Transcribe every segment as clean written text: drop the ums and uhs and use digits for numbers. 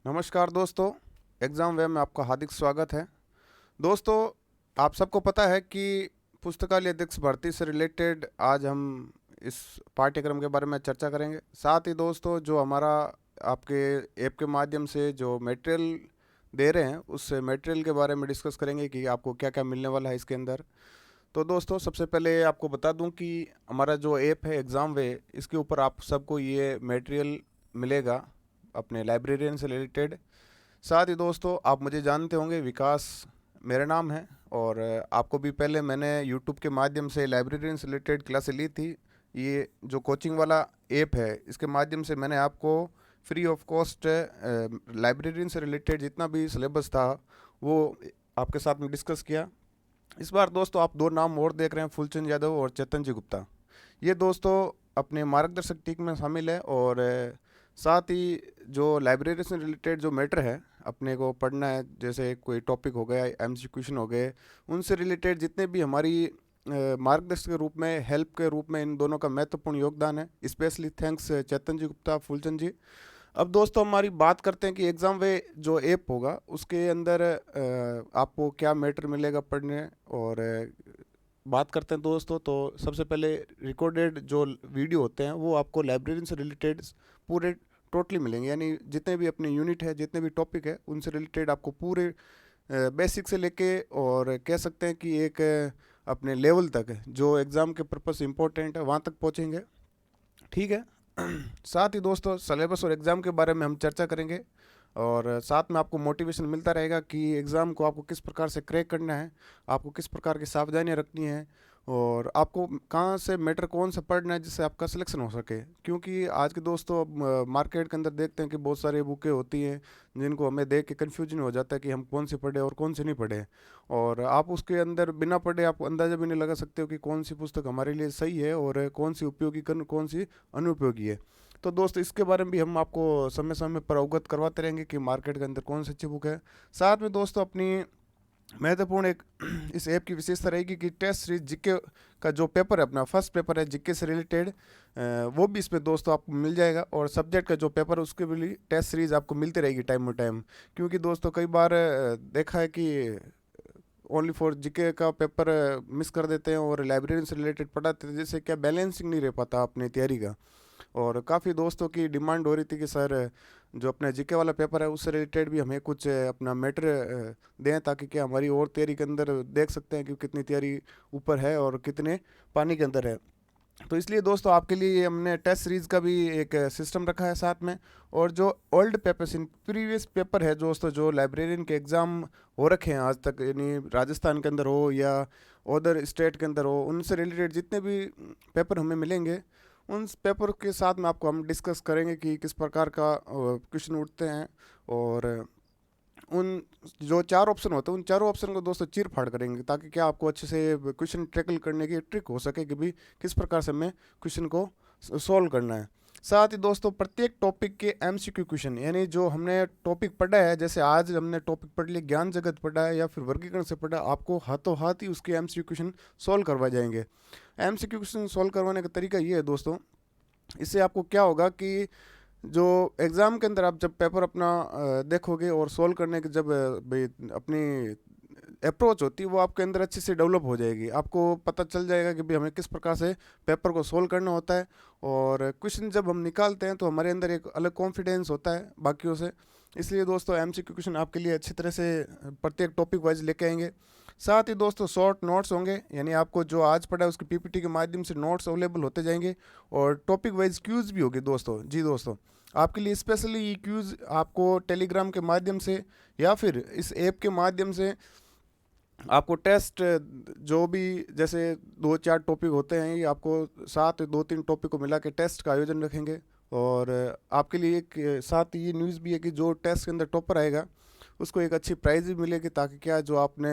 नमस्कार दोस्तों, एग्ज़ाम वे में आपका हार्दिक स्वागत है। दोस्तों, आप सबको पता है कि पुस्तकालय अध्यक्ष भर्ती से रिलेटेड आज हम इस पाठ्यक्रम के बारे में चर्चा करेंगे। साथ ही दोस्तों, जो हमारा आपके ऐप के माध्यम से जो मटेरियल दे रहे हैं, उस मटेरियल के बारे में डिस्कस करेंगे कि आपको क्या-क्या मिलने वाला है इसके अंदर। तो दोस्तों, सबसे पहले आपको बता दूं कि हमारा जो ऐप है एग्ज़ाम वे, इसके ऊपर आप सबको ये मटेरियल मिलेगा अपने लाइब्रेरियन से रिलेटेड। साथ ही दोस्तों, आप मुझे जानते होंगे, विकास मेरा नाम है। और आपको भी पहले मैंने यूट्यूब के माध्यम से लाइब्रेरियन से रिलेटेड क्लासें ली थी। ये जो कोचिंग वाला ऐप है, इसके माध्यम से मैंने आपको फ्री ऑफ कॉस्ट लाइब्रेरियन से रिलेटेड जितना भी सिलेबस था वो आपके साथ में डिस्कस किया। इस बार दोस्तों आप दो नाम और देख रहे हैं, फूलचंद यादव और चेतन जी गुप्ता। ये दोस्तों अपने मार्गदर्शक टीम में शामिल है। और साथ ही जो लाइब्रेरी से रिलेटेड जो मैटर है अपने को पढ़ना है, जैसे कोई टॉपिक हो गया, एमसी क्वेश्चन हो गए, उनसे रिलेटेड जितने भी हमारी मार्गदर्शक के रूप में, हेल्प के रूप में इन दोनों का महत्वपूर्ण योगदान है। स्पेशली थैंक्स चेतन जी गुप्ता, फूलचंद जी। अब दोस्तों हमारी बात करते हैं कि एग्ज़ाम वे जो ऐप होगा उसके अंदर आपको क्या मैटर मिलेगा पढ़ने। और बात करते हैं दोस्तों, तो सबसे पहले रिकॉर्डेड जो वीडियो होते हैं वो आपको लाइब्रेरी से रिलेटेड पूरे टोटली मिलेंगे। यानी जितने भी अपने यूनिट है, जितने भी टॉपिक है, उनसे रिलेटेड आपको पूरे बेसिक से लेके और कह सकते हैं कि एक अपने लेवल तक जो एग्ज़ाम के पर्पस इम्पोर्टेंट है वहाँ तक पहुँचेंगे। ठीक है। साथ ही दोस्तों सिलेबस और एग्ज़ाम के बारे में हम चर्चा करेंगे। और साथ में आपको मोटिवेशन मिलता रहेगा कि एग्ज़ाम को आपको किस प्रकार से क्रैक करना है, आपको किस प्रकार की सावधानियां रखनी है, और आपको कहाँ से मैटर कौन सा पढ़ना है जिससे आपका सिलेक्शन हो सके। क्योंकि आज के दोस्तों अब मार्केट के अंदर देखते हैं कि बहुत सारी बुकें होती हैं जिनको हमें देख के कन्फ्यूजन हो जाता है कि हम कौन सी पढ़े और कौन सी नहीं पढ़े। और आप उसके अंदर बिना पढ़े आप अंदाज़ा भी नहीं लगा सकते हो कि कौन सी पुस्तक हमारे लिए सही है और कौन सी उपयोगी कौन सी अनुपयोगी है। तो दोस्त इसके बारे में भी हम आपको समय समय पर अवगत करवाते रहेंगे कि मार्केट के अंदर कौन सी अच्छी बुक है। साथ में दोस्तों अपनी महत्वपूर्ण एक इस ऐप की विशेषता रहेगी कि टेस्ट सीरीज जीके का जो पेपर है, अपना फर्स्ट पेपर है जीके से रिलेटेड, वो भी इसमें दोस्तों आपको मिल जाएगा। और सब्जेक्ट का जो पेपर है उसके भी टेस्ट सीरीज आपको मिलती रहेगी टाइम टू टाइम। क्योंकि दोस्तों कई बार देखा है कि ओनली फॉर जीके का पेपर मिस कर देते हैं और लाइब्रेरी से रिलेटेड पढ़ाते हैं, जिससे क्या बैलेंसिंग नहीं रह पाता अपनी तैयारी का। और काफ़ी दोस्तों की डिमांड हो रही थी कि सर जो अपना जीके वाला पेपर है उससे रिलेटेड भी हमें कुछ अपना मैटर दें, ताकि क्या हमारी और तैयारी के अंदर देख सकते हैं कि कितनी तैयारी ऊपर है और कितने पानी के अंदर है। तो इसलिए दोस्तों आपके लिए हमने टेस्ट सीरीज़ का भी एक सिस्टम रखा है साथ में। और जो old papers in previous paper है दोस्तों, जो लाइब्रेरियन के एग्ज़ाम हो रखे हैं आज तक, यानी राजस्थान के अंदर हो या अदर स्टेट के अंदर हो, उनसे रिलेटेड जितने भी पेपर हमें मिलेंगे, उन पेपर के साथ में आपको हम डिस्कस करेंगे कि किस प्रकार का क्वेश्चन उठते हैं। और उन जो चार ऑप्शन होते हैं उन चारों ऑप्शन को दोस्तों चीर फाड़ करेंगे, ताकि क्या आपको अच्छे से क्वेश्चन टैकल करने की ट्रिक हो सके कि भी किस प्रकार से हमें क्वेश्चन को सॉल्व करना है। साथ ही दोस्तों प्रत्येक टॉपिक के एमसीक्यू क्वेश्चन, यानी जो हमने टॉपिक पढ़ा है, जैसे आज हमने टॉपिक पढ़ लिया ज्ञान जगत पढ़ा है या फिर वर्गीकरण से पढ़ा, आपको हाथों हाथ ही उसके एमसीक्यू क्वेश्चन सॉल्व करवाए जाएंगे। एमसीक्यू क्वेश्चन सॉल्व करवाने का तरीका ये है दोस्तों, इससे आपको क्या होगा कि जो एग्ज़ाम के अंदर आप जब पेपर अपना देखोगे और सॉल्व करने के जब भाई अपनी अप्रोच होती है वो आपके अंदर अच्छे से डेवलप हो जाएगी। आपको पता चल जाएगा कि भाई हमें किस प्रकार से पेपर को सॉल्व करना होता है। और क्वेश्चन जब हम निकालते हैं तो हमारे अंदर एक अलग कॉन्फिडेंस होता है बाकियों से। इसलिए दोस्तों एमसीक्यू क्वेश्चन आपके लिए अच्छी तरह से प्रत्येक टॉपिक वाइज लेके आएंगे। साथ ही दोस्तों शॉर्ट नोट्स होंगे, यानी आपको जो आज पढ़ा है उसकी पीपीटी के माध्यम से नोट्स अवेलेबल होते जाएंगे। और टॉपिक वाइज क्यूज़ भी होगी दोस्तों। जी दोस्तों, आपके लिए स्पेशली ये क्यूज़ आपको टेलीग्राम के माध्यम से या फिर इस ऐप के माध्यम से आपको टेस्ट, जो भी जैसे दो चार टॉपिक होते हैं, ये आपको साथ दो तीन टॉपिक को मिला के टेस्ट का आयोजन रखेंगे। और आपके लिए एक साथ ये न्यूज़ भी है कि जो टेस्ट के अंदर टॉपर आएगा उसको एक अच्छी प्राइज़ भी मिलेगी, ताकि क्या जो आपने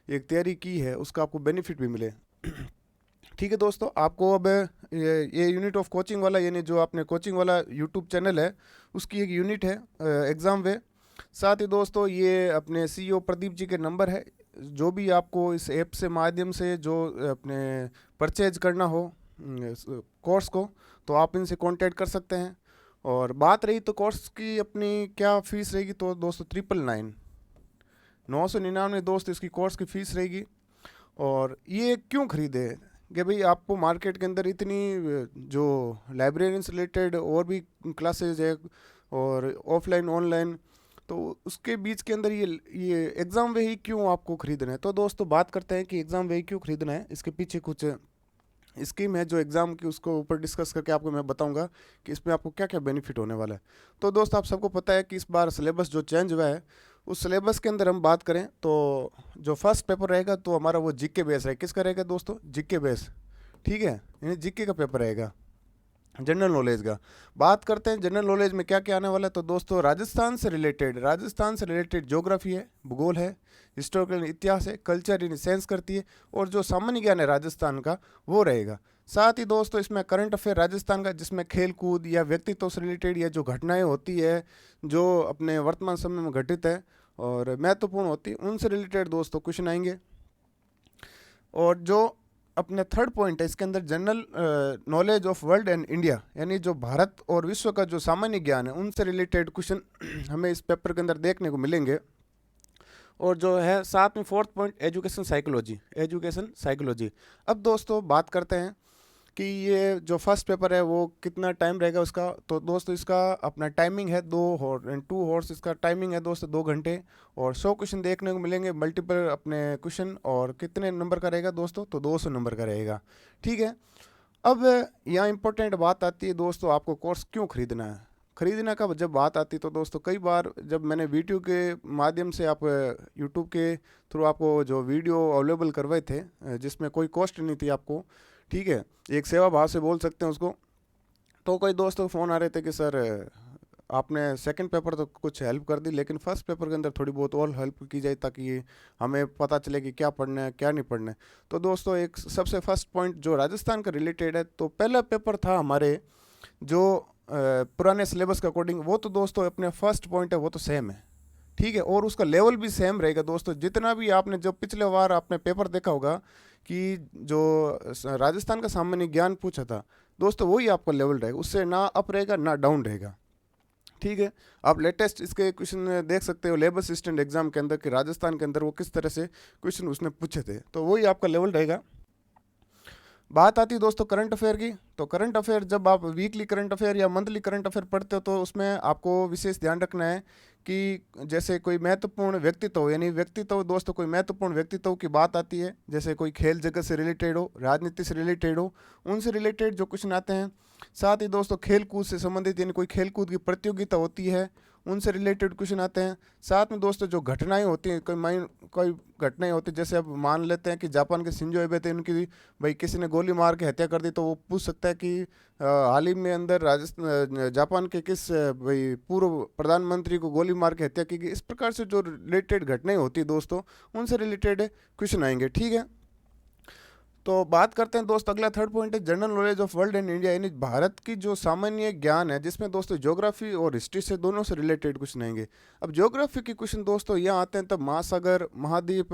एक तैयारी की है उसका आपको बेनिफिट भी मिले। ठीक है दोस्तों, आपको अब ये यूनिट ऑफ कोचिंग वाला, यानी जो आपने कोचिंग वाला यूट्यूब चैनल है उसकी एक यूनिट है एग्ज़ाम वे। साथ ही दोस्तों ये अपने सीईओ प्रदीप जी के नंबर है, जो भी आपको इस ऐप से माध्यम से जो अपने परचेज करना हो कोर्स को, तो आप इनसे कांटेक्ट कर सकते हैं। और बात रही तो कोर्स की अपनी क्या फ़ीस रहेगी, तो दोस्तों 999 दोस्त इसकी कोर्स की फ़ीस रहेगी। और ये क्यों खरीदे कि भाई आपको मार्केट के अंदर इतनी जो लाइब्रेरियन से रिलेटेड और भी क्लासेज है और ऑफलाइन ऑनलाइन, तो उसके बीच के अंदर ये एग्ज़ाम वे ही क्यों आपको खरीदना है। तो दोस्तों बात करते हैं कि एग्ज़ाम वे ही क्यों खरीदना है। इसके पीछे कुछ स्कीम है जो एग्ज़ाम की, उसको ऊपर डिस्कस करके आपको मैं बताऊंगा कि इसमें आपको क्या क्या बेनिफिट होने वाला है। तो दोस्त आप सबको पता है कि इस बार सिलेबस जो चेंज हुआ है, उस सिलेबस के अंदर हम बात करें तो जो फर्स्ट पेपर रहेगा तो हमारा वो जीके बेस है। किसका रहेगा दोस्तों? GK base. ठीक है, यानी जीके का पेपर रहेगा, जनरल नॉलेज का। बात करते हैं जनरल नॉलेज में क्या क्या आने वाला है। तो दोस्तों राजस्थान से रिलेटेड ज्योग्राफी है, भूगोल है, हिस्टोरिकल इतिहास है, कल्चर यानी साइंस करती है, और जो सामान्य ज्ञान है राजस्थान का वो रहेगा। साथ ही दोस्तों इसमें करंट अफेयर राजस्थान का, जिसमें खेल कूद या व्यक्तित्व से रिलेटेड या जो घटनाएं होती है जो अपने वर्तमान समय में घटित है और महत्वपूर्ण होती है, उनसे रिलेटेड दोस्तों क्वेश्चन आएंगे। और जो अपने थर्ड पॉइंट है इसके अंदर, general knowledge of world and India, यानी जो भारत और विश्व का जो सामान्य ज्ञान है उनसे रिलेटेड क्वेश्चन हमें इस पेपर के अंदर देखने को मिलेंगे। और जो है साथ में फोर्थ पॉइंट, एजुकेशन साइकोलॉजी। अब दोस्तों बात करते हैं कि ये जो फर्स्ट पेपर है वो कितना टाइम रहेगा उसका। तो दोस्तों इसका अपना टाइमिंग है 2 हॉर्स इसका टाइमिंग है दोस्तों, 2 घंटे। और 100 क्वेश्चन देखने को मिलेंगे, मल्टीपल अपने क्वेश्चन। और कितने नंबर का रहेगा दोस्तों? तो 200 नंबर का रहेगा। ठीक है, अब यहाँ इंपॉर्टेंट बात आती है दोस्तों, आपको कोर्स क्यों खरीदना है। खरीदने का जब बात आती है तो दोस्तों कई बार जब मैंने वीडियो के माध्यम से आप यूट्यूब के थ्रू आपको जो वीडियो अवेलेबल करवाए थे जिसमें कोई कॉस्ट नहीं थी आपको, ठीक है, एक सेवा भाव से बोल सकते हैं उसको। तो कई दोस्तों को फ़ोन आ रहे थे कि सर आपने सेकंड पेपर तो कुछ हेल्प कर दी, लेकिन फर्स्ट पेपर के अंदर थोड़ी बहुत और हेल्प की जाए ताकि हमें पता चले कि क्या पढ़ना है क्या नहीं पढ़ना है। तो दोस्तों एक सबसे फर्स्ट पॉइंट जो राजस्थान का रिलेटेड है, तो पहला पेपर था हमारे जो पुराने सिलेबस के अकॉर्डिंग, वो तो दोस्तों अपने फर्स्ट पॉइंट है वो तो सेम है। ठीक है, और उसका लेवल भी सेम रहेगा दोस्तों। जितना भी आपने जो पिछले बार आपने पेपर देखा होगा कि जो राजस्थान का सामान्य ज्ञान पूछा था दोस्तों, वही आपका लेवल रहेगा, उससे ना अप रहेगा ना डाउन रहेगा। ठीक है, आप लेटेस्ट इसके क्वेश्चन देख सकते हो लेबर असिस्टेंट एग्जाम के अंदर कि राजस्थान के अंदर वो किस तरह से क्वेश्चन उसने पूछे थे, तो वही आपका लेवल रहेगा। बात आती है दोस्तों करंट अफेयर की। तो करंट अफेयर जब आप वीकली करंट अफेयर या मंथली करंट अफेयर पढ़ते हो तो उसमें आपको विशेष ध्यान रखना है कि जैसे कोई महत्वपूर्ण व्यक्तित्व, यानी व्यक्तित्व दोस्तों, कोई महत्वपूर्ण व्यक्तित्व की बात आती है, जैसे कोई खेल जगत से रिलेटेड हो, राजनीति से रिलेटेड हो, उनसे रिलेटेड जो क्वेश्चन आते हैं। साथ ही दोस्तों खेल कूद से संबंधित, यानी कोई खेल कूद की प्रतियोगिता होती है, उनसे रिलेटेड क्वेश्चन आते हैं। साथ में दोस्तों जो घटनाएं होती हैं, कोई घटनाएं होती हैं, जैसे अब मान लेते हैं कि जापान के शिंजो एबे थे, उनकी भाई किसी ने गोली मार के हत्या कर दी, तो वो पूछ सकता है कि हाल ही में अंदर राजस्थान जापान के किस भाई पूर्व प्रधानमंत्री को गोली मार के हत्या की गई। इस प्रकार से जो रिलेटेड घटनाएं होती है दोस्तों, उनसे रिलेटेड क्वेश्चन आएंगे। ठीक है, तो बात करते हैं दोस्त, अगला थर्ड पॉइंट है general knowledge of world and India, यानी भारत की जो सामान्य ज्ञान है, जिसमें दोस्तों ज्योग्राफी और हिस्ट्री से दोनों से रिलेटेड क्वेश्चन आएंगे। अब ज्योग्राफी के क्वेश्चन दोस्तों यहाँ आते हैं तब महासागर, महाद्वीप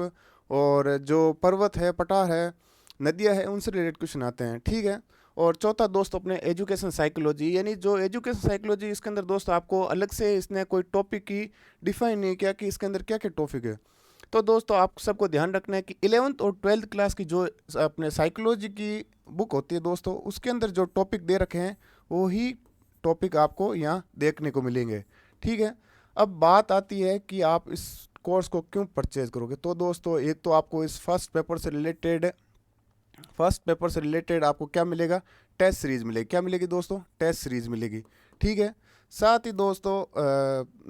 और जो पर्वत है, पठार है, नदियाँ हैं, उनसे रिलेटेड क्वेश्चन आते हैं। ठीक है, और चौथा दोस्त अपने एजुकेशन साइकोलॉजी, यानी जो एजुकेशन साइकोलॉजी, इसके अंदर दोस्त आपको अलग से इसने कोई टॉपिक की डिफाइन नहीं किया कि इसके अंदर क्या क्या टॉपिक है। तो दोस्तों आप सबको ध्यान रखना है कि 11th और 12th क्लास की जो अपने साइकोलॉजी की बुक होती है दोस्तों, उसके अंदर जो टॉपिक दे रखे हैं वो ही टॉपिक आपको यहाँ देखने को मिलेंगे। ठीक है, अब बात आती है कि आप इस कोर्स को क्यों परचेज करोगे। तो दोस्तों एक तो आपको इस फर्स्ट पेपर से रिलेटेड आपको क्या मिलेगा? टेस्ट सीरीज़ मिलेगी। क्या मिलेगी दोस्तों? टेस्ट सीरीज़ मिलेगी। ठीक है, साथ ही दोस्तों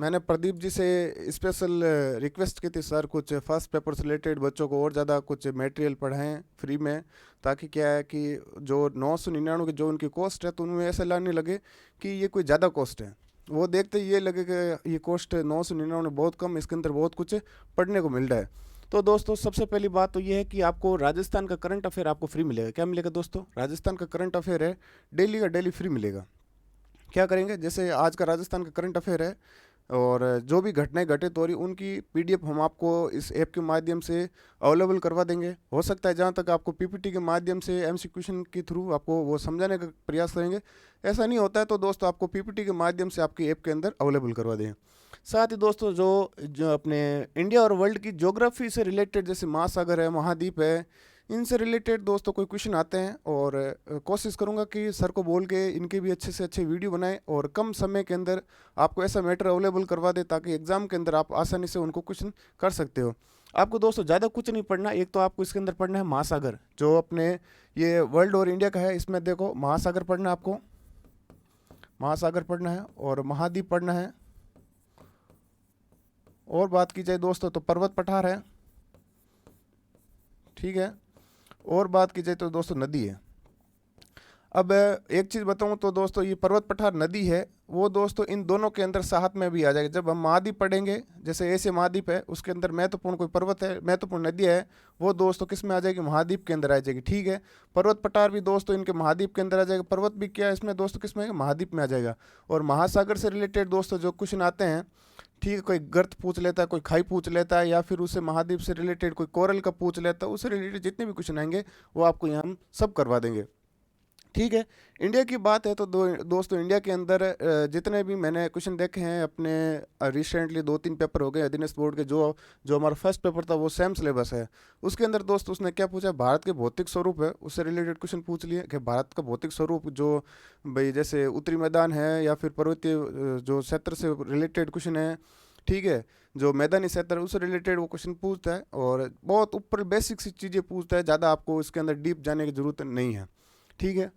मैंने प्रदीप जी से स्पेशल रिक्वेस्ट की थी, सर कुछ फर्स्ट पेपर से रिलेटेड बच्चों को और ज़्यादा कुछ मटेरियल पढ़ाएं फ्री में, ताकि क्या है कि जो 999 की जो उनकी कॉस्ट है, तो उनमें ऐसा लगने लगे कि ये कोई ज़्यादा कॉस्ट है। वो देखते ये लगे कि ये कॉस्ट 999 बहुत कम, इसके अंदर बहुत कुछ पढ़ने को मिल रहा है। तो दोस्तों सबसे पहली बात तो ये है कि आपको राजस्थान का करंट अफेयर आपको फ्री मिलेगा। क्या मिलेगा दोस्तों? राजस्थान का करंट अफेयर है, डेली का डेली फ्री मिलेगा। क्या करेंगे, जैसे आज का राजस्थान का करंट अफेयर है और जो भी घटनाएं घटित हो रही उनकी पीडीएफ हम आपको इस ऐप के माध्यम से अवेलेबल करवा देंगे। हो सकता है जहाँ तक आपको पीपीटी के माध्यम से एमसी क्वेश्चन के थ्रू आपको वो समझाने का प्रयास करेंगे, ऐसा नहीं होता है तो दोस्तों आपको पीपीटी के माध्यम से आपकी ऐप के अंदर अवेलेबल करवा दें। साथ ही दोस्तों जो जो अपने इंडिया और वर्ल्ड की ज्योग्राफी से रिलेटेड, जैसे महासागर है, महाद्वीप है, इनसे रिलेटेड दोस्तों कोई क्वेश्चन आते हैं, और कोशिश करूंगा कि सर को बोल के इनके भी अच्छे से अच्छे वीडियो बनाएं और कम समय के अंदर आपको ऐसा मैटर अवेलेबल करवा दे ताकि एग्जाम के अंदर आप आसानी से उनको क्वेश्चन कर सकते हो। आपको दोस्तों ज़्यादा कुछ नहीं पढ़ना, एक तो आपको इसके अंदर पढ़ना है महासागर जो अपने ये वर्ल्ड और इंडिया का है, इसमें देखो महासागर पढ़ना है आपको, महासागर पढ़ना है और महाद्वीप पढ़ना है। और बात की जाए दोस्तों तो पर्वत पठार है, ठीक है। और बात की जाए तो दोस्तों नदी है। अब एक चीज़ बताऊं तो दोस्तों ये पर्वत पठार नदी है वो दोस्तों इन दोनों के अंदर साथ में भी आ जाएगा। जब हम महाद्वीप पढ़ेंगे, जैसे ऐसे महाद्वीप है उसके अंदर महत्वपूर्ण कोई पर्वत है, महत्वपूर्ण नदी है, वो दोस्तों किस में आ जाएगी, महाद्वीप के अंदर आ जाएगी, ठीक है। पर्वत पठार भी दोस्तों इनके महाद्वीप के अंदर आ जाएगा, पर्वत भी क्या है इसमें दोस्तों किस में, महाद्वीप में आ जाएगा। और महासागर से रिलेटेड दोस्तों जो क्वेश्चन आते हैं, ठीक है, कोई गर्त पूछ लेता है, कोई खाई पूछ लेता है, या फिर उससे महाद्वीप से रिलेटेड कोई कोरल का पूछ लेता है, उससे रिलेटेड जितने भी क्वेश्चन आएंगे वो आपको यहाँ हम सब करवा देंगे, ठीक है। इंडिया की बात है तो दोस्तों इंडिया के अंदर जितने भी मैंने क्वेश्चन देखे हैं अपने, रिसेंटली 2-3 पेपर हो गए अधीनस्थ बोर्ड के, जो जो हमारा फर्स्ट पेपर था वो सेम सिलेबस है। उसके अंदर दोस्तों उसने क्या पूछा, भारत के भौतिक स्वरूप है, उससे रिलेटेड क्वेश्चन पूछ लिए कि भारत का भौतिक स्वरूप जो भाई जैसे उत्तरी मैदान है या फिर पर्वतीय जो क्षेत्र से रिलेटेड क्वेश्चन है, ठीक है, जो मैदानी क्षेत्र उससे रिलेटेड वो क्वेश्चन पूछता है और बहुत ऊपर बेसिक सी चीज़ें पूछता है, ज़्यादा आपको इसके अंदर डीप जाने की ज़रूरत नहीं है, ठीक है।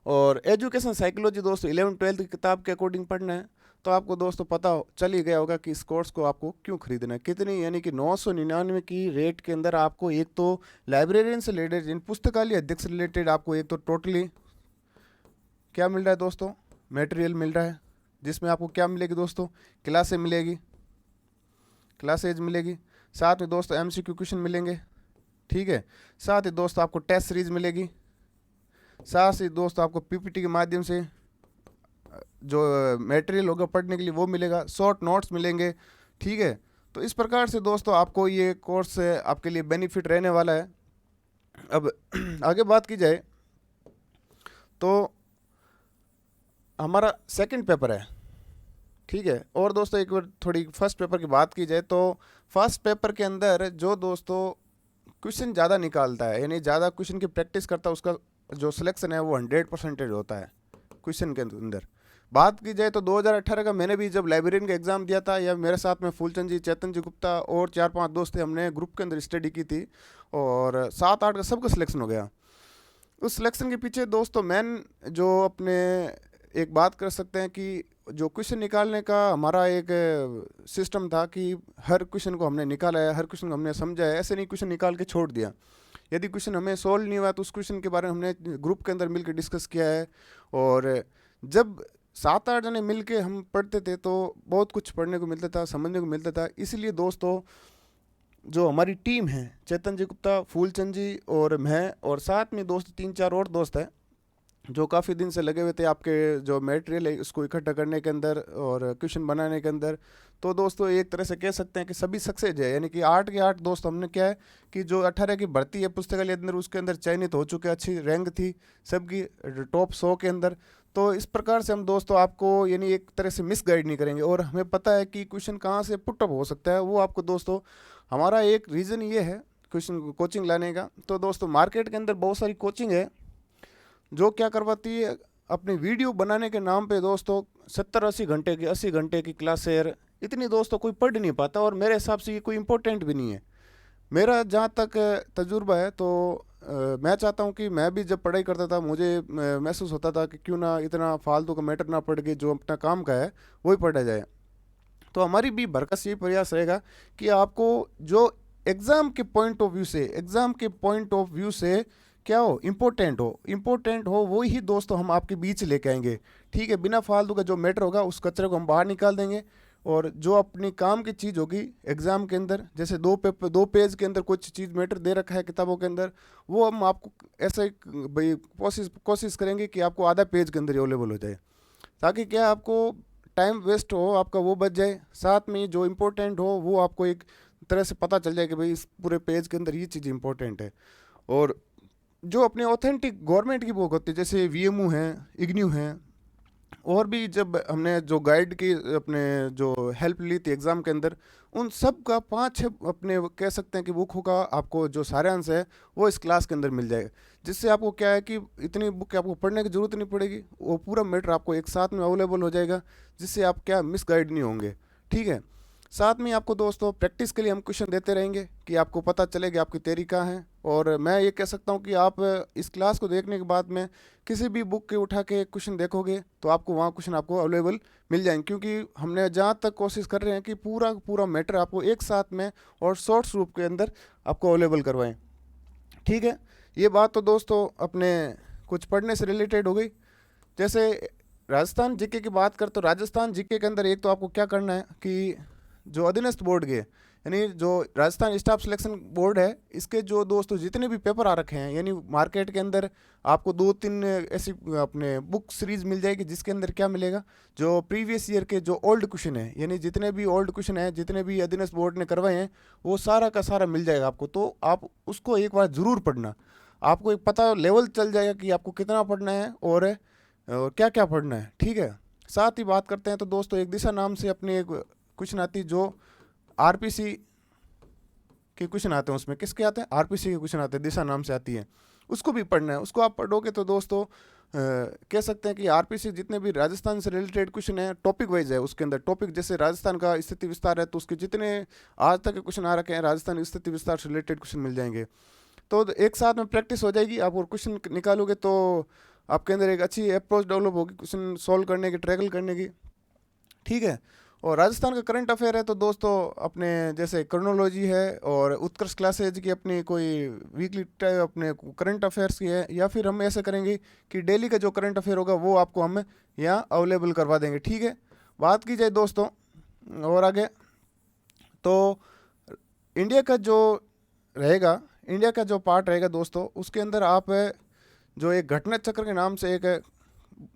और एजुकेशन साइकोलॉजी दोस्तों 11वीं-12वीं की किताब के अकॉर्डिंग पढ़ना है, तो आपको दोस्तों पता चल ही गया होगा कि इस कोर्स को आपको क्यों खरीदना है, कितनी, यानी कि 999 की रेट के अंदर आपको एक तो लाइब्रेरियन से रिलेटेड, इन पुस्तकालय अध्यक्ष से रिलेटेड आपको एक तो टोटली क्या मिल रहा है दोस्तों, मटेरियल मिल रहा है, जिसमें आपको क्या मिलेगी दोस्तों, क्लासें मिलेगी, क्लासेज मिलेगी, साथ में दोस्तों एमसीक्यू क्वेश्चन मिलेंगे, ठीक है। साथ ही दोस्तों आपको टेस्ट सीरीज मिलेगी, साथ ही दोस्तों आपको पीपीटी के माध्यम से जो मटेरियल होगा पढ़ने के लिए वो मिलेगा, शॉर्ट नोट्स मिलेंगे, ठीक है। तो इस प्रकार से दोस्तों आपको ये कोर्स आपके लिए बेनिफिट रहने वाला है। अब आगे बात की जाए तो हमारा सेकंड पेपर है, ठीक है। और दोस्तों एक बार थोड़ी फर्स्ट पेपर की बात की जाए तो फर्स्ट पेपर के अंदर जो दोस्तों क्वेश्चन ज़्यादा निकालता है, यानी ज़्यादा क्वेश्चन की प्रैक्टिस करता है, उसका जो सिलेक्शन है वो 100% होता है क्वेश्चन के अंदर। बात की जाए तो 2018 का मैंने भी जब लाइब्रेरियन का एग्ज़ाम दिया था, या मेरे साथ में फूलचंद जी, चेतन जी गुप्ता और 4-5 दोस्त थे, हमने ग्रुप के अंदर स्टडी की थी और 7-8 का सबका सिलेक्शन हो गया। उस सिलेक्शन के पीछे दोस्तों मेन जो अपने एक बात कर सकते हैं कि जो क्वेश्चन निकालने का हमारा एक सिस्टम था कि हर क्वेश्चन को हमने निकाला है, हर क्वेश्चन को हमने समझा है, ऐसे नहीं क्वेश्चन निकाल के छोड़ दिया। यदि क्वेश्चन हमें सोल्व नहीं हुआ तो उस क्वेश्चन के बारे में हमने ग्रुप के अंदर मिलकर डिस्कस किया है, और जब 7-8 जने मिलके हम पढ़ते थे तो बहुत कुछ पढ़ने को मिलता था, समझने को मिलता था। इसलिए दोस्तों जो हमारी टीम है, चेतन जी गुप्ता, फूलचंद जी और मैं, और साथ में दोस्त 3-4 और दोस्त हैं जो काफ़ी दिन से लगे हुए थे आपके जो मटेरियल है उसको इकट्ठा करने के अंदर और क्वेश्चन बनाने के अंदर। तो दोस्तों एक तरह से कह सकते हैं कि सभी सक्सेस है, यानी कि 8 के 8 दोस्त हमने क्या है कि जो 18 की भर्ती है पुस्तकालय अंदर उसके अंदर चयनित हो चुके, अच्छी रैंक थी सबकी टॉप 100 के अंदर। तो इस प्रकार से हम दोस्तों आपको यानी एक तरह से मिस गाइड नहीं करेंगे, और हमें पता है कि क्वेश्चन कहाँ से पुट अप हो सकता है, वो आपको दोस्तों हमारा एक रीज़न ये है क्वेश्चन कोचिंग लाने का। तो दोस्तों मार्केट के अंदर बहुत सारी कोचिंग है जो क्या करवाती है, अपनी वीडियो बनाने के नाम पे दोस्तों 70-80 घंटे की 80 घंटे की क्लासेर, इतनी दोस्तों कोई पढ़ नहीं पाता, और मेरे हिसाब से ये कोई इम्पोर्टेंट भी नहीं है। मेरा जहाँ तक तजुर्बा है तो मैं चाहता हूँ कि मैं भी जब पढ़ाई करता था मुझे महसूस होता था कि क्यों ना इतना फालतू का मैटर ना पढ़ के जो अपना काम का है वही पढ़ा जाए। तो हमारी भी भरकस ये प्रयास रहेगा कि आपको जो एग्ज़ाम के पॉइंट ऑफ व्यू से, एग्ज़ाम के पॉइंट ऑफ व्यू से क्या हो, इम्पोर्टेंट हो वही दोस्तों हम आपके बीच लेके आएंगे, ठीक है। बिना फालतू का जो मैटर होगा उस कचरे को हम बाहर निकाल देंगे, और जो अपनी काम की चीज़ होगी एग्ज़ाम के अंदर, जैसे 2 पेज के अंदर कुछ चीज़ मैटर दे रखा है किताबों के अंदर, वो हम आपको ऐसे भाई कोशिश करेंगे कि आपको आधा पेज के अंदर अवेलेबल हो जाए, ताकि क्या आपको टाइम वेस्ट हो आपका वो बच जाए, साथ में जो इम्पोर्टेंट हो वो आपको एक तरह से पता चल जाए कि भाई इस पूरे पेज के अंदर ये चीज़ इंपॉर्टेंट है। और जो अपने ऑथेंटिक गवर्नमेंट की बुक होती है जैसे वीएमयू है, इग्न्यू है, और भी जब हमने जो गाइड की अपने जो हेल्प ली थी एग्ज़ाम के अंदर, उन सब का 5-6 अपने कह सकते हैं कि बुक का आपको जो सारांश है वो इस क्लास के अंदर मिल जाएगा, जिससे आपको क्या है कि इतनी बुक आपको पढ़ने की ज़रूरत नहीं पड़ेगी, वो पूरा मैटर आपको एक साथ में अवेलेबल हो जाएगा, जिससे आप क्या मिस गाइड नहीं होंगे। ठीक है, साथ में आपको दोस्तों प्रैक्टिस के लिए हम क्वेश्चन देते रहेंगे कि आपको पता चले कि आपकी तैयारी कहाँ है। और मैं ये कह सकता हूँ कि आप इस क्लास को देखने के बाद में किसी भी बुक के उठा के क्वेश्चन देखोगे तो आपको वहाँ क्वेश्चन आपको अवेलेबल मिल जाएंगे, क्योंकि हमने जहाँ तक कोशिश कर रहे हैं कि पूरा पूरा मैटर आपको एक साथ में और शॉर्ट्स रूप के अंदर आपको अवेलेबल करवाएं। ठीक है, ये बात तो दोस्तों अपने कुछ पढ़ने से रिलेटेड हो गई। जैसे राजस्थान जीके की बात करते तो राजस्थान जीके के अंदर एक तो आपको क्या करना है कि जो अधीनस्थ बोर्ड के यानी जो राजस्थान स्टाफ सिलेक्शन बोर्ड है, इसके जो दोस्तों जितने भी पेपर आ रखे हैं, यानी मार्केट के अंदर आपको 2-3 ऐसी अपने बुक सीरीज मिल जाएगी जिसके अंदर क्या मिलेगा, जो प्रीवियस ईयर के जो ओल्ड क्वेश्चन है, यानी जितने भी ओल्ड क्वेश्चन हैं जितने भी अधीनस्थ बोर्ड ने करवाए हैं वो सारा का सारा मिल जाएगा आपको। तो आप उसको एक बार ज़रूर पढ़ना, आपको एक पता लेवल चल जाएगा कि आपको कितना पढ़ना है और क्या क्या पढ़ना है। ठीक है, साथ ही बात करते हैं तो दोस्तों एक दिशा नाम से अपनी एक क्वेश्चन आती है जो आरपीसी के क्वेश्चन आते हैं, उसमें किसके आते हैं, आरपीसी के क्वेश्चन आते हैं, दिशा नाम से आती है, उसको भी पढ़ना है। उसको आप पढ़ोगे तो दोस्तों कह सकते हैं कि आरपीसी जितने भी राजस्थान से रिलेटेड क्वेश्चन है टॉपिक वाइज है, उसके अंदर टॉपिक जैसे राजस्थान का स्थिति विस्तार है तो उसके जितने आज तक के क्वेश्चन आ रखे हैं राजस्थान स्थिति विस्तार से रिलेटेड क्वेश्चन मिल जाएंगे। तो एक साथ में प्रैक्टिस हो जाएगी, आप और क्वेश्चन निकालोगे तो आपके अंदर एक अच्छी अप्रोच डेवलप होगी क्वेश्चन सॉल्व करने की, ट्रैकल करने की। ठीक है, और राजस्थान का करंट अफेयर है तो दोस्तों अपने जैसे क्रोनोलॉजी है और उत्कर्ष क्लासेज की अपनी कोई वीकली अपने करंट अफेयर्स की है, या फिर हम ऐसे करेंगे कि डेली का जो करंट अफेयर होगा वो आपको हम यहाँ अवेलेबल करवा देंगे। ठीक है, बात की जाए दोस्तों और आगे तो इंडिया का जो रहेगा, इंडिया का जो पार्ट रहेगा दोस्तों, उसके अंदर आप जो एक घटना चक्र के नाम से एक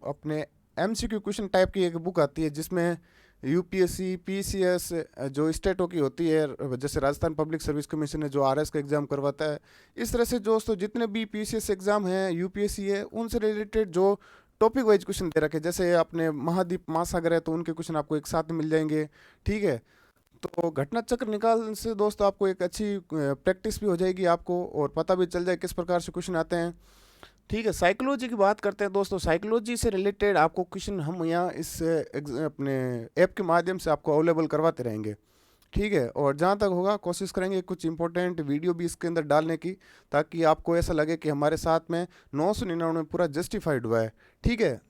अपने एमसीक्यू क्वेश्चन टाइप की एक बुक आती है जिसमें यूपीएससी पीसीएस जो स्टेटों की होती है, जैसे राजस्थान पब्लिक सर्विस कमीशन है जो आरएस का एग्ज़ाम करवाता है, इस तरह से दोस्तों जितने भी पीसीएस एग्ज़ाम हैं, यूपीएससी है, उनसे रिलेटेड जो टॉपिक वाइज क्वेश्चन दे रखे, जैसे अपने महाद्वीप महासागर है तो उनके क्वेश्चन आपको एक साथ मिल जाएंगे। ठीक है, तो घटना चक्र निकालने से दोस्तों आपको एक अच्छी प्रैक्टिस भी हो जाएगी आपको, और पता भी चल जाए किस प्रकार से क्वेश्चन आते हैं। ठीक है, साइकोलॉजी की बात करते हैं दोस्तों, साइकोलॉजी से रिलेटेड आपको क्वेश्चन हम यहाँ इस अपने ऐप के माध्यम से आपको अवेलेबल करवाते रहेंगे। ठीक है, और जहाँ तक होगा कोशिश करेंगे कुछ इंपॉर्टेंट वीडियो भी इसके अंदर डालने की, ताकि आपको ऐसा लगे कि हमारे साथ में 999 पूरा जस्टिफाइड हुआ है। ठीक है,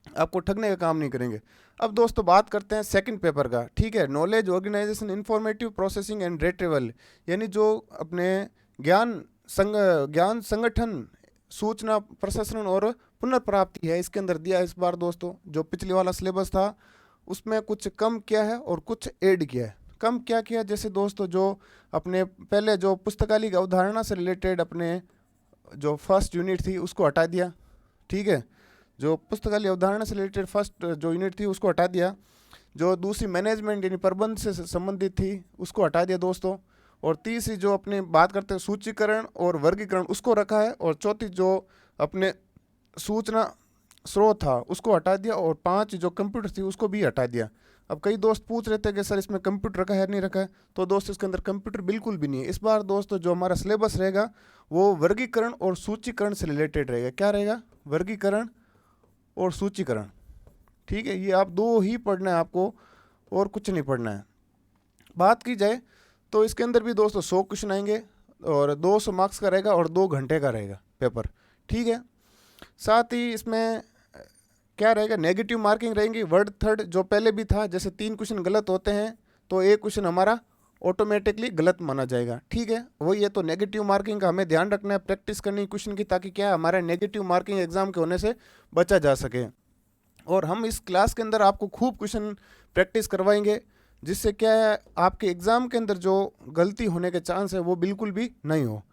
आपको ठगने का काम नहीं करेंगे। अब दोस्तों बात करते हैं सेकंड पेपर का। ठीक है, knowledge organization informative processing and retrieval, यानी जो अपने ज्ञान संगठन सूचना प्रशासन और पुनर्प्राप्ति है, इसके अंदर दिया इस बार दोस्तों। जो पिछले वाला सिलेबस था उसमें कुछ कम किया है और कुछ ऐड किया है। कम क्या किया, जैसे दोस्तों जो अपने पहले जो पुस्तकालय की अवधारणा से रिलेटेड अपने जो फर्स्ट यूनिट थी उसको हटा दिया। ठीक है, जो पुस्तकालय अवधारणा से रिलेटेड फर्स्ट जो यूनिट थी उसको हटा दिया। जो दूसरी मैनेजमेंट यानी प्रबंध से संबंधित थी उसको हटा दिया दोस्तों। और तीसरी जो अपने बात करते हैं सूचीकरण और वर्गीकरण उसको रखा है। और चौथी जो अपने सूचना स्रोत था उसको हटा दिया। और 5 जो कंप्यूटर थी उसको भी हटा दिया। अब कई दोस्त पूछ रहे थे कि सर इसमें कंप्यूटर रखा है नहीं रखा है, तो दोस्त इसके अंदर कंप्यूटर बिल्कुल भी नहीं है। इस बार दोस्तों जो हमारा सिलेबस रहेगा वो वर्गीकरण और सूचीकरण से रिलेटेड रहेगा। क्या रहेगा, वर्गीकरण और सूचीकरण। ठीक है, ये आप 2 ही पढ़ना है आपको और कुछ नहीं पढ़ना है। बात की जाए तो इसके अंदर भी दोस्तों 100 क्वेश्चन आएंगे और 200 मार्क्स का रहेगा और 2 घंटे का रहेगा पेपर। ठीक है, साथ ही इसमें क्या रहेगा, नेगेटिव मार्किंग रहेंगी। वर्ड थर्ड जो पहले भी था, जैसे 3 क्वेश्चन गलत होते हैं तो एक क्वेश्चन हमारा ऑटोमेटिकली गलत माना जाएगा। ठीक है, वही है, तो नेगेटिव मार्किंग का हमें ध्यान रखना है, प्रैक्टिस करनी है क्वेश्चन की, ताकि क्या हमारा नेगेटिव मार्किंग एग्जाम के होने से बचा जा सके। और हम इस क्लास के अंदर आपको खूब क्वेश्चन प्रैक्टिस करवाएंगे, जिससे क्या है आपके एग्ज़ाम के अंदर जो गलती होने के चांस है वो बिल्कुल भी नहीं हो।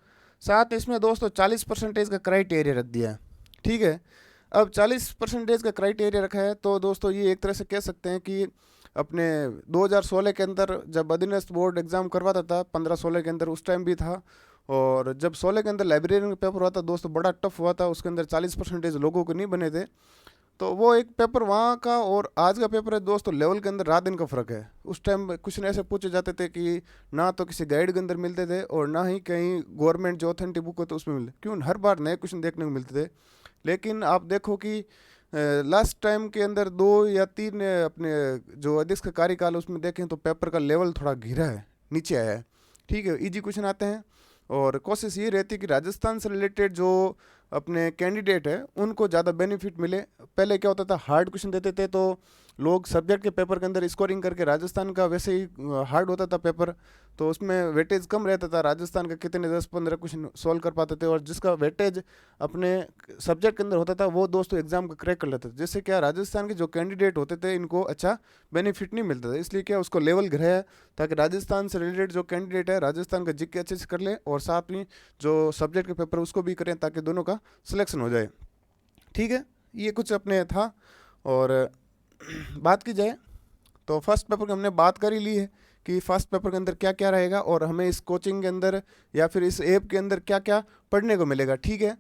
साथ इसमें दोस्तों 40% का क्राइटेरिया रख दिया है। ठीक है, अब 40% का क्राइटेरिया रखा है, तो दोस्तों ये एक तरह से कह सकते हैं कि अपने 2016 के अंदर जब अधीनस्थ बोर्ड एग्ज़ाम करवाता था, 15-16 के अंदर उस टाइम भी था, और जब 16 के अंदर लाइब्रेरियन का पेपर हुआ था दोस्तों, बड़ा टफ हुआ था, उसके अंदर 40% लोगों को नहीं बने थे। तो वो एक पेपर वहाँ का और आज का पेपर है दोस्तों, लेवल के अंदर रात दिन का फ़र्क है। उस टाइम क्वेश्चन ऐसे पूछे जाते थे कि ना तो किसी गाइड के अंदर मिलते थे और ना ही कहीं गवर्नमेंट जो ऑथेंटिक बुक होती है उसमें मिलते, क्यों हर बार नए क्वेश्चन देखने को मिलते थे। लेकिन आप देखो कि लास्ट टाइम के अंदर 2 या 3 अपने जो अध्यक्ष का कार्यकाल उसमें देखें तो पेपर का लेवल थोड़ा घिरा है, नीचे आया है। ठीक है, इजी क्वेश्चन आते हैं और कोशिश ये रहती है कि राजस्थान से रिलेटेड जो अपने कैंडिडेट है उनको ज़्यादा बेनिफिट मिले। पहले क्या होता था, हार्ड क्वेश्चन देते थे तो लोग सब्जेक्ट के पेपर के अंदर स्कोरिंग करके, राजस्थान का वैसे ही हार्ड होता था पेपर, तो उसमें वेटेज कम रहता था। राजस्थान का कितने 10-15 क्वेश्चन सॉल्व कर पाते थे, और जिसका वेटेज अपने सब्जेक्ट के अंदर होता था वो दोस्तों एग्जाम को क्रैक कर लेते थे। जिससे क्या, राजस्थान के जो कैंडिडेट होते थे इनको अच्छा बेनिफिट नहीं मिलता था, इसलिए क्या उसको लेवल गिराया, ताकि राजस्थान से रिलेटेड जो कैंडिडेट है राजस्थान का जीके अच्छे से कर ले और साथ में जो सब्जेक्ट के पेपर उसको भी करें, ताकि दोनों का सिलेक्शन हो जाए। ठीक है, ये कुछ अपने था। और बात की जाए तो फर्स्ट पेपर की हमने बात कर ही ली है कि फर्स्ट पेपर के अंदर क्या क्या रहेगा और हमें इस कोचिंग के अंदर या फिर इस ऐप के अंदर क्या क्या पढ़ने को मिलेगा। ठीक है,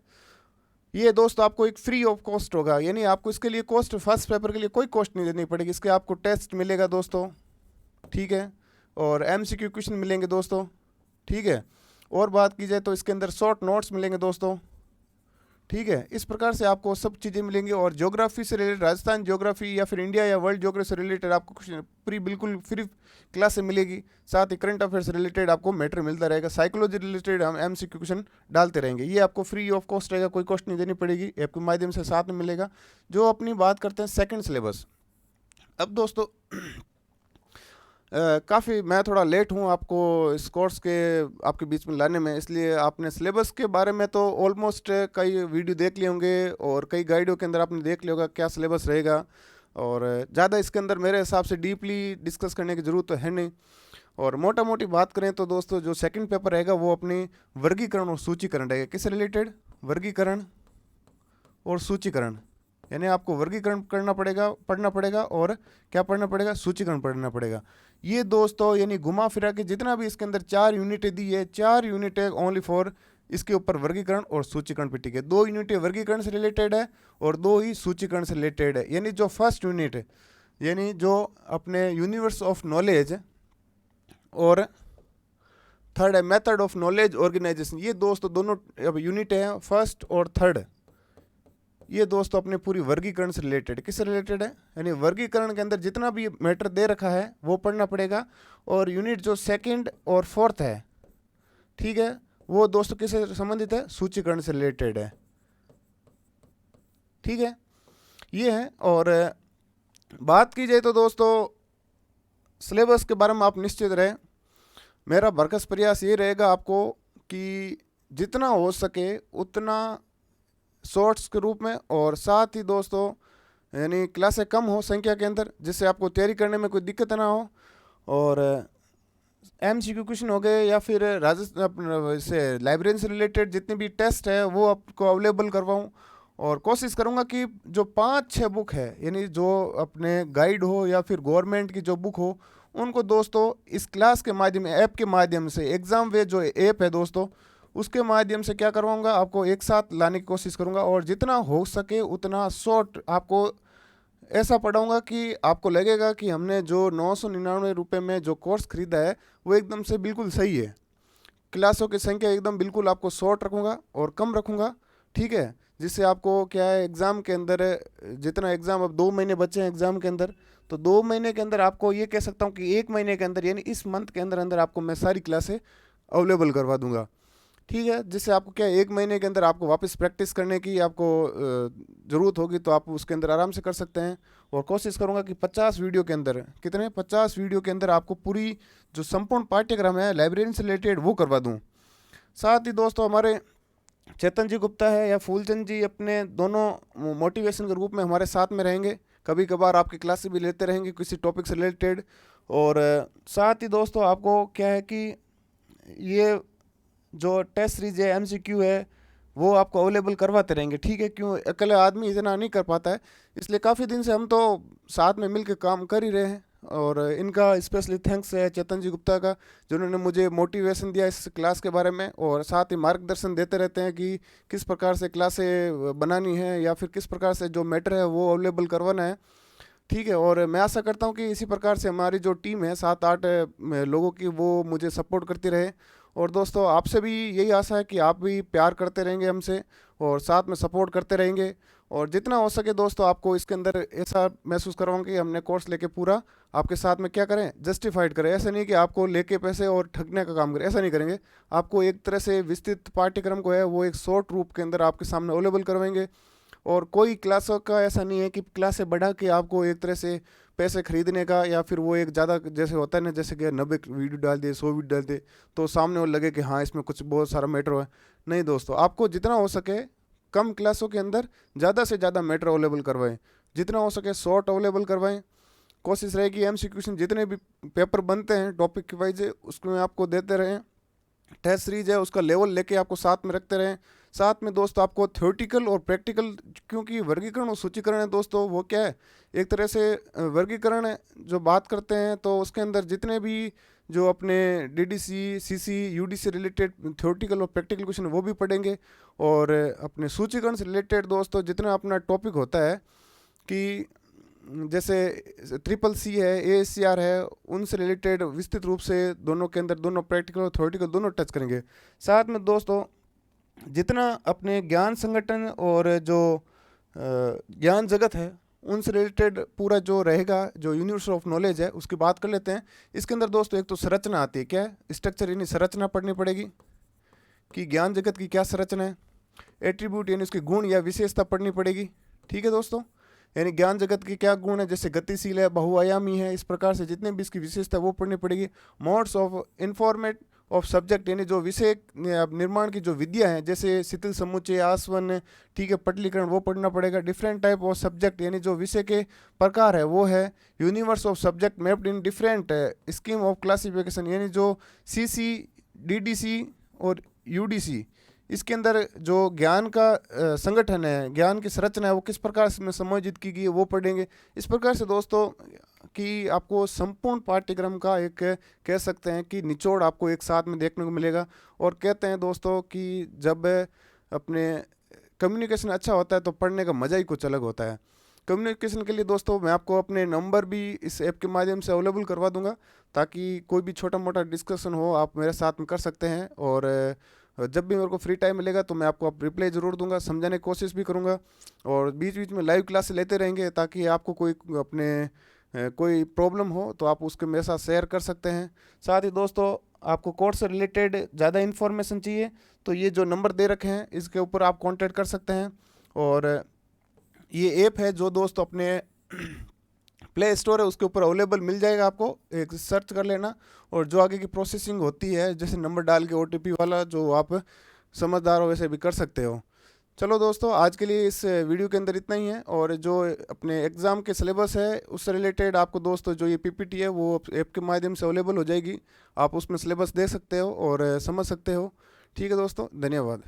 ये दोस्त आपको एक फ्री ऑफ कॉस्ट होगा, यानी आपको इसके लिए कॉस्ट, फर्स्ट पेपर के लिए कोई कॉस्ट नहीं देनी पड़ेगी। इसके आपको टेस्ट मिलेगा दोस्तों, ठीक है, और MCQ क्वेश्चन मिलेंगे दोस्तों। ठीक है, और बात की जाए तो इसके अंदर शॉर्ट नोट्स मिलेंगे दोस्तों। ठीक है, इस प्रकार से आपको सब चीज़ें मिलेंगी। और ज्योग्राफी से रिलेटेड, राजस्थान ज्योग्राफी या फिर इंडिया या वर्ल्ड ज्योग्राफी से रिलेटेड आपको पूरी बिल्कुल फ्री क्लास से मिलेगी। साथ ही करंट अफेयर से रिलेटेड आपको मैटर मिलता रहेगा। साइकोलॉजी रिलेटेड हम MCQ क्वेश्चन डालते रहेंगे। ये आपको फ्री ऑफ कॉस्ट रहेगा, कोई कॉस्ट नहीं देनी पड़ेगी, ऐप के माध्यम से साथ में मिलेगा। जो अपनी बात करते हैं सेकेंड सिलेबस। अब दोस्तों काफ़ी मैं थोड़ा लेट हूँ आपको इस कोर्स के आपके बीच में लाने में, इसलिए आपने सिलेबस के बारे में तो ऑलमोस्ट कई वीडियो देख लिए होंगे और कई गाइडों के अंदर आपने देख लिया होगा क्या सिलेबस रहेगा, और ज़्यादा इसके अंदर मेरे हिसाब से डीपली डिस्कस करने की ज़रूरत तो है नहीं। और मोटा मोटी बात करें तो दोस्तों जो सेकंड पेपर रहेगा वो अपनी वर्गीकरण और सूचीकरण रहेगा। किससे रिलेटेड? वर्गीकरण और सूचीकरण, यानी आपको वर्गीकरण करना पड़ेगा, पढ़ना पड़ेगा, और क्या पढ़ना पड़ेगा? सूचीकरण पढ़ना पड़ेगा। ये दोस्तों यानी घुमा फिरा के जितना भी इसके अंदर 4 यूनिटें दी है, 4 यूनिटें ओनली फॉर इसके ऊपर वर्गीकरण और सूचीकरण पे टिके। 2 यूनिटें वर्गीकरण से रिलेटेड है और 2 ही सूचीकरण से रिलेटेड है। यानी जो फर्स्ट यूनिट है, यानी जो अपने यूनिवर्स ऑफ नॉलेज और थर्ड है मेथड ऑफ नॉलेज ऑर्गेनाइजेशन, ये दोस्तों दोनों अब यूनिट है फर्स्ट और थर्ड। ये दोस्तों अपने पूरी वर्गीकरण से रिलेटेड, किससे रिलेटेड है? यानी वर्गीकरण के अंदर जितना भी मैटर दे रखा है वो पढ़ना पड़ेगा। और यूनिट जो सेकंड और फोर्थ है, ठीक है, वो दोस्तों किससे संबंधित है? सूचीकरण से रिलेटेड है। ठीक है, ये है। और बात की जाए तो दोस्तों सिलेबस के बारे में आप निश्चित रहें, मेरा भरकस प्रयास ये रहेगा आपको कि जितना हो सके उतना शॉर्ट्स के रूप में, और साथ ही दोस्तों यानी क्लासें कम हो संख्या के अंदर, जिससे आपको तैयारी करने में कोई दिक्कत ना हो। और MCQ क्वेश्चन हो गए या फिर राजस्थान से लाइब्रेरी से रिलेटेड जितने भी टेस्ट है वो आपको अवेलेबल करवाऊँ। और कोशिश करूँगा कि जो 5-6 बुक है, यानी जो अपने गाइड हो या फिर गवर्नमेंट की जो बुक हो, उनको दोस्तों इस क्लास के माध्यम, ऐप के माध्यम से, एग्ज़ाम वे जो ऐप है दोस्तों उसके माध्यम से क्या करवाऊँगा, आपको एक साथ लाने की कोशिश करूँगा। और जितना हो सके उतना शॉर्ट आपको ऐसा पढ़ाऊँगा कि आपको लगेगा कि हमने जो 999 रुपये में जो कोर्स खरीदा है वो एकदम से बिल्कुल सही है। क्लासों की संख्या एकदम बिल्कुल आपको शॉर्ट रखूँगा और कम रखूँगा। ठीक है, जिससे आपको क्या है, एग्ज़ाम के अंदर जितना एग्ज़ाम अब 2 महीने बचे हैं एग्ज़ाम के अंदर, तो 2 महीने के अंदर आपको ये कह सकता हूँ कि 1 महीने के अंदर यानी इस मंथ के अंदर अंदर आपको मैं सारी क्लासें अवेलेबल करवा दूंगा। ठीक है, जिससे आपको क्या 1 महीने के अंदर आपको वापस प्रैक्टिस करने की आपको ज़रूरत होगी, तो आप उसके अंदर आराम से कर सकते हैं। और कोशिश करूंगा कि 50 वीडियो के अंदर, कितने 50 वीडियो के अंदर आपको पूरी जो संपूर्ण पाठ्यक्रम है लाइब्रेरी से रिलेटेड वो करवा दूं। साथ ही दोस्तों हमारे चेतन जी गुप्ता है या फूलचंद जी अपने दोनों मोटिवेशन के रूप में हमारे साथ में रहेंगे, कभी कभार आपकी क्लासेस भी लेते रहेंगे किसी टॉपिक से रिलेटेड। और साथ ही दोस्तों आपको क्या है कि ये जो टेस्ट सीरीज है MCQ है वो आपको अवेलेबल करवाते रहेंगे, ठीक है। क्यों, अकेले आदमी इतना नहीं कर पाता है, इसलिए काफ़ी दिन से हम तो साथ में मिलकर काम कर ही रहे हैं। और इनका स्पेशली थैंक्स है चेतन जी गुप्ता का, जिन्होंने मुझे मोटिवेशन दिया इस क्लास के बारे में, और साथ ही मार्गदर्शन देते रहते हैं कि किस प्रकार से क्लासें बनानी है या फिर किस प्रकार से जो मैटर है वो अवेलेबल करवाना है, ठीक है। और मैं आशा करता हूँ कि इसी प्रकार से हमारी जो टीम है 7-8 लोगों की, वो मुझे सपोर्ट करती रहे। और दोस्तों आपसे भी यही आशा है कि आप भी प्यार करते रहेंगे हमसे और साथ में सपोर्ट करते रहेंगे। और जितना हो सके दोस्तों आपको इसके अंदर ऐसा महसूस करवाऊँ कि हमने कोर्स लेके पूरा आपके साथ में क्या करें, जस्टिफाइड करें। ऐसा नहीं कि आपको लेके पैसे और ठगने का काम करें, ऐसा नहीं करेंगे। आपको एक तरह से विस्तृत पाठ्यक्रम को है वो एक शॉर्ट रूप के अंदर आपके सामने अवेलेबल करवाएंगे। और कोई क्लासों का ऐसा नहीं है कि क्लासें बढ़ा के आपको एक तरह से पैसे खरीदने का, या फिर वो एक ज़्यादा जैसे होता है ना, जैसे कि 90 वीडियो डाल दे, 100 वीडियो डाल दे तो सामने वो लगे कि हाँ इसमें कुछ बहुत सारा मैटर है। नहीं दोस्तों, आपको जितना हो सके कम क्लासों के अंदर ज़्यादा से ज़्यादा मैटर अवेलेबल करवाएं, जितना हो सके शॉर्ट अवेलेबल करवाएं। कोशिश रहेगी एमसीक्यू क्वेश्चन जितने भी पेपर बनते हैं टॉपिक के वाइज उसमें आपको देते रहें। टेस्ट सीरीज है उसका लेवल लेके आपको साथ में रखते रहें। साथ में दोस्तों आपको थ्योरेटिकल और प्रैक्टिकल, क्योंकि वर्गीकरण और सूचीकरण है दोस्तों, वो क्या है, एक तरह से वर्गीकरण है जो बात करते हैं, तो उसके अंदर जितने भी जो अपने DDC, CC, UDC related theoretical और प्रैक्टिकल क्वेश्चन वो भी पढ़ेंगे। और अपने सूचीकरण से रिलेटेड दोस्तों जितना अपना टॉपिक होता है कि जैसे ट्रिपल सी है, ASCR है, उनसे रिलेटेड विस्तृत रूप से दोनों के अंदर दोनों प्रैक्टिकल और थ्योरेटिकल दोनों टच करेंगे। साथ में दोस्तों जितना अपने ज्ञान संगठन और जो ज्ञान जगत है उनसे रिलेटेड पूरा जो रहेगा, जो यूनिवर्स ऑफ नॉलेज है उसकी बात कर लेते हैं। इसके अंदर दोस्तों एक तो संरचना आती है, क्या है, स्ट्रक्चर, यानी संरचना पढ़नी पड़ेगी कि ज्ञान जगत की क्या संरचना है। एट्रीब्यूट यानी उसके गुण या विशेषता पढ़नी पड़ेगी, ठीक है दोस्तों, यानी ज्ञान जगत की क्या गुण है, जैसे गतिशील है, बहुआयामी है, इस प्रकार से जितने भी इसकी विशेषता है वो पढ़नी पड़ेगी। मोड्स ऑफ इन्फॉर्मेट ऑफ सब्जेक्ट, यानी जो विषय निर्माण की जो विद्या है, जैसे शिथिल समुच्चय, आसवन, ठीक है, पटलीकरण, वो पढ़ना पड़ेगा। डिफरेंट टाइप ऑफ सब्जेक्ट, यानी जो विषय के प्रकार है वो है। Universe of subject mapped in different scheme of classification, यानी जो CC, DDC और UDC, इसके अंदर जो ज्ञान का संगठन है, ज्ञान की संरचना है, वो किस प्रकार से में समायोजित की गई है वो पढ़ेंगे। इस प्रकार से दोस्तों कि आपको संपूर्ण पाठ्यक्रम का एक कह सकते हैं कि निचोड़ आपको एक साथ में देखने को मिलेगा। और कहते हैं दोस्तों कि जब अपने कम्युनिकेशन अच्छा होता है तो पढ़ने का मज़ा ही कुछ अलग होता है। कम्युनिकेशन के लिए दोस्तों मैं आपको अपने नंबर भी इस ऐप के माध्यम से अवेलेबल करवा दूंगा, ताकि कोई भी छोटा मोटा डिस्कशन हो आप मेरे साथ में कर सकते हैं। और जब भी मेरे को फ्री टाइम मिलेगा तो मैं आपको रिप्लाई ज़रूर दूंगा, समझाने की कोशिश भी करूंगा। और बीच बीच में लाइव क्लास लेते रहेंगे, ताकि आपको कोई अपने कोई प्रॉब्लम हो तो आप उसके मेरे साथ शेयर कर सकते हैं। साथ ही दोस्तों आपको कोर्स से रिलेटेड ज़्यादा इन्फॉर्मेशन चाहिए तो ये जो नंबर दे रखे हैं इसके ऊपर आप कांटेक्ट कर सकते हैं। और ये ऐप है जो दोस्तों अपने प्ले स्टोर है उसके ऊपर अवेलेबल मिल जाएगा, आपको एक सर्च कर लेना। और जो आगे की प्रोसेसिंग होती है, जैसे नंबर डाल के OTP वाला, जो आप समझदार हो वैसे भी कर सकते हो। चलो दोस्तों आज के लिए इस वीडियो के अंदर इतना ही है। और जो अपने एग्ज़ाम के सिलेबस है उससे रिलेटेड आपको दोस्तों जो ये PPT है वो ऐप के माध्यम से अवेलेबल हो जाएगी, आप उसमें सिलेबस देख सकते हो और समझ सकते हो। ठीक है दोस्तों, धन्यवाद।